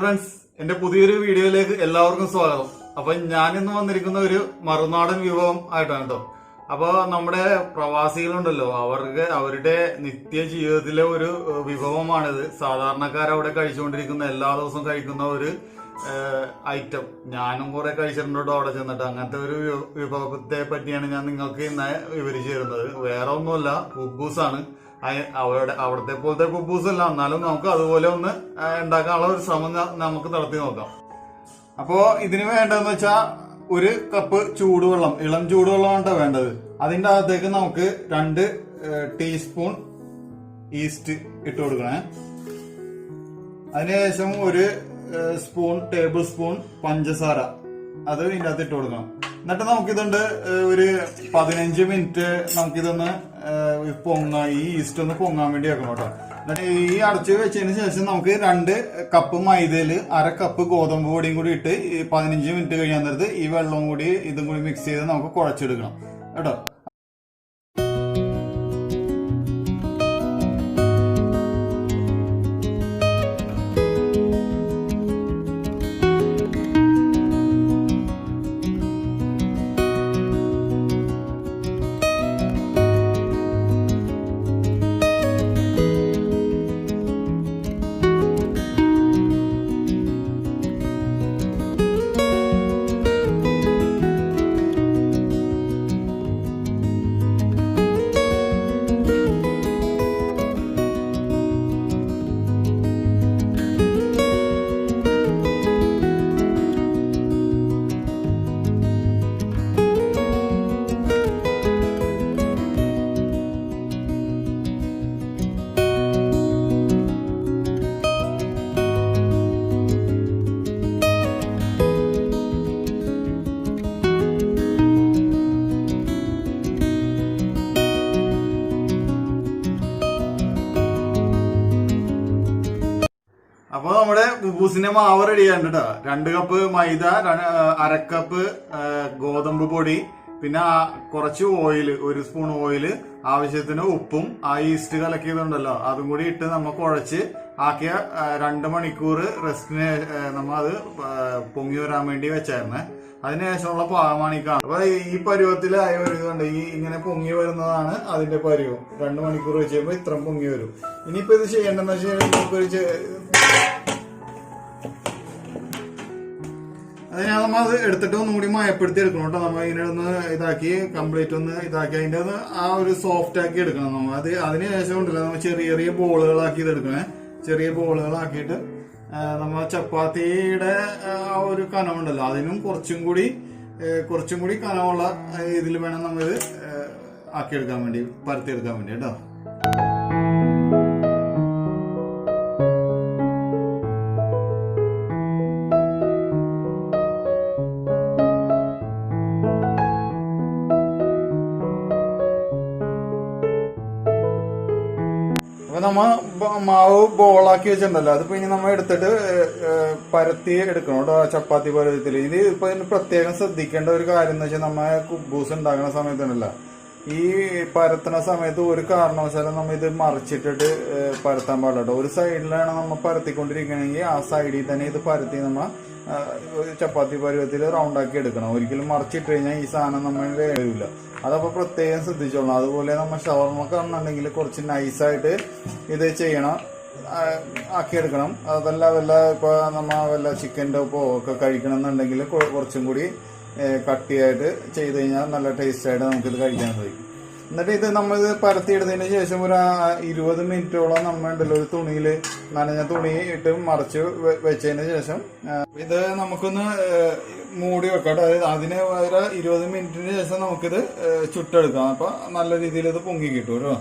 Friends, എന്റെ പുതിയൊരു വീഡിയോയിലേക്ക് എല്ലാവർക്കും സ്വാഗതം. അപ്പൊ ഞാനിന്ന് വന്നിരിക്കുന്ന ഒരു മറുനാടൻ വിഭവം ആയിട്ടാണ് കേട്ടോ. അപ്പൊ നമ്മുടെ പ്രവാസികളുണ്ടല്ലോ, അവരുടെ നിത്യ ജീവിതത്തിലെ ഒരു വിഭവമാണിത്. സാധാരണക്കാരവിടെ കഴിച്ചുകൊണ്ടിരിക്കുന്ന, എല്ലാ ദിവസവും കഴിക്കുന്ന ഒരു ഐറ്റം. ഞാനും കുറെ കഴിച്ചിട്ടുണ്ട് അവിടെ ചെന്നിട്ട്. അങ്ങനത്തെ ഒരു വിഭവത്തെ പറ്റിയാണ് ഞാൻ നിങ്ങൾക്ക് ഇന്ന് വിവരിച്ചു തരുന്നത്. വേറെ ഒന്നുമല്ല, കുബൂസ് ആണ്. അവിടത്തെ പോലത്തെ കുബൂസ് അല്ല, എന്നാലും നമുക്ക് അതുപോലെ ഒന്ന് ഉണ്ടാക്കാനുള്ള ഒരു ശ്രമം നമുക്ക് നടത്തി നോക്കാം. അപ്പോ ഇതിന് വേണ്ടതെന്ന് വെച്ചാൽ ഒരു കപ്പ് ചൂടുവെള്ളം, ഇളം ചൂടുവെള്ളമാണ് വേണ്ടത്. അതിന്റെ അകത്തേക്ക് നമുക്ക് 2 ടീസ്പൂൺ ഈസ്റ്റ് ഇട്ട് കൊടുക്കണേ. അതിനുശേഷം ഒരു ടേബിൾ സ്പൂൺ പഞ്ചസാര അത് ഇതിൻ്റെ അകത്ത് ഇട്ട് കൊടുക്കണം. എന്നിട്ട് നമുക്കിതുണ്ട് ഒരു 15 മിനിറ്റ് നമുക്കിതൊന്ന് ഈ ഈസ്റ്റ് ഒന്ന് പൊങ്ങാൻ വേണ്ടി വെക്കണം കേട്ടോ. എന്നിട്ട് ഈ അടച്ച് വെച്ചതിന് ശേഷം നമുക്ക് 2 കപ്പ് മൈദയില് 1/2 കപ്പ് ഗോതമ്പ് പൊടിയും കൂടി ഇട്ട് 15 മിനിറ്റ് കഴിയാൻ നേരത്ത് ഈ വെള്ളവും കൂടി ഇതും കൂടി മിക്സ് ചെയ്ത് നമുക്ക് കുഴച്ചെടുക്കണം കേട്ടോ. അപ്പൊ നമ്മുടെ കുബൂസിന്റെ മാവ് റെഡിയാണ് കേട്ടോ. 2 കപ്പ് മൈദ, 1/2 കപ്പ് ഗോതമ്പ് പൊടി, പിന്നെ കുറച്ച് ഓയില്, 1 സ്പൂൺ ഓയില്, ആവശ്യത്തിന് ഉപ്പും ആ ഈസ്റ്റ് കലക്കിയതുണ്ടല്ലോ അതും കൂടി ഇട്ട് നമ്മൾ കുഴച്ച് ആക്കിയ 2 മണിക്കൂർ റെസ്റ്റിന് നമ്മൾ അത് പൊങ്ങി വരാൻ വേണ്ടി വെച്ചായിരുന്നേ. അതിനുശേഷമുള്ള പാകമാണ് ഈ കാണുന്നത്. അപ്പൊ ഈ പരുവത്തിലായ ഒരു ഇതുണ്ട്, ഇങ്ങനെ പൊങ്ങി വരുന്നതാണ് അതിന്റെ പരുവം. 2 മണിക്കൂർ വെച്ച് കഴിയുമ്പോൾ ഇത്രയും പൊങ്ങി വരും. ഇനിയിപ്പോ ഇത് ചെയ്യേണ്ടതെന്ന് വെച്ചാൽ അതിനാ നമ്മൾ അത് എടുത്തിട്ട് ഒന്നുകൂടി മയപ്പെടുത്തി എടുക്കണം കേട്ടോ. നമ്മൾ ഇതിനെ ഒന്ന് ഇതാക്കി കംപ്ലീറ്റ് ഒന്ന് ഇതാക്കി അതിന്റെ ആ ഒരു സോഫ്റ്റ് ആക്കി എടുക്കണം നമ്മൾ. അതിനുശേഷം ഉണ്ടല്ലോ നമ്മൾ ചെറിയ ചെറിയ ബോളുകളാക്കി ഇതെടുക്കണേ. ചെറിയ ബോളുകളാക്കിയിട്ട് നമ്മൾ ചപ്പാത്തിയുടെ ആ ഒരു കനമുണ്ടല്ലോ അതിനും കുറച്ചും കൂടി കനമുള്ള ഇതിൽ വേണം നമ്മൾ ആക്കിയെടുക്കാൻ വേണ്ടി, പരത്തിയെടുക്കാൻ വേണ്ടി കേട്ടോ. അപ്പൊ നമ്മ മാവ് ബോളാക്കി വെച്ചിട്ടുണ്ടല്ലോ, അതിപ്പോ ഇനി നമ്മൾ എടുത്തിട്ട് പരത്തി എടുക്കണം കേട്ടോ, ചപ്പാത്തി പരുവത്തിൽ. ഇത് ഇപ്പൊ ഇതിന് പ്രത്യേകം ശ്രദ്ധിക്കേണ്ട ഒരു കാര്യം എന്ന് വെച്ചാൽ നമ്മ കുബൂസ് ഉണ്ടാക്കുന്ന സമയത്തുണ്ടല്ലോ, ഈ പരത്തണ സമയത്ത് ഒരു കാരണവശാലും നമ്മൾ ഇത് മറിച്ചിട്ടിട്ട് പരത്താൻ പാടില്ല കേട്ടോ. ഒരു സൈഡിലാണ് നമ്മൾ പരത്തിക്കൊണ്ടിരിക്കണമെങ്കിൽ ആ സൈഡിൽ തന്നെ ഇത് പരത്തി നമ്മ ചപ്പാത്തി പരുവത്തിൽ റൗണ്ടാക്കി എടുക്കണം. ഒരിക്കലും മറിച്ചിട്ട് കഴിഞ്ഞാൽ ഈ സാധനം നമ്മൾ വരില്ല. അതപ്പോ പ്രത്യേകം ശ്രദ്ധിച്ചോളണം. അതുപോലെ നമ്മൾ ഷവർമ്മക്ക് ആണെന്നുണ്ടെങ്കിൽ കുറച്ച് നൈസായിട്ട് ഇത് ചെയ്യണം, ആക്കിയെടുക്കണം. അതല്ല ഇപ്പൊ വല്ല ചിക്കൻ്റെ ഒപ്പോ ഒക്കെ കഴിക്കണം എന്നുണ്ടെങ്കിൽ കുറച്ചും കൂടി കട്ടിയായിട്ട് ചെയ്ത് കഴിഞ്ഞാൽ നല്ല ടേസ്റ്റ് ആയിട്ട് നമുക്കിത് കഴിക്കാൻ സാധിക്കും. എന്നിട്ട് ഇത് നമ്മളിത് പരത്തിയെടുത്തതിന് ശേഷം ഒരു 20 മിനിറ്റോളം നമ്മളുണ്ടല്ലോ ഒരു തുണിയിൽ, നനഞ്ഞ തുണി ഇട്ട് മറച്ച് വെച്ചതിന് ശേഷം ഇത് നമുക്കൊന്ന് മൂടി വെക്കാം. അതിന് 20 മിനിറ്റിന് ശേഷം നമുക്കിത് ചുട്ടെടുക്കാം. അപ്പൊ നല്ല രീതിയിൽ ഇത് പൊങ്ങി കിട്ടും കേട്ടോ.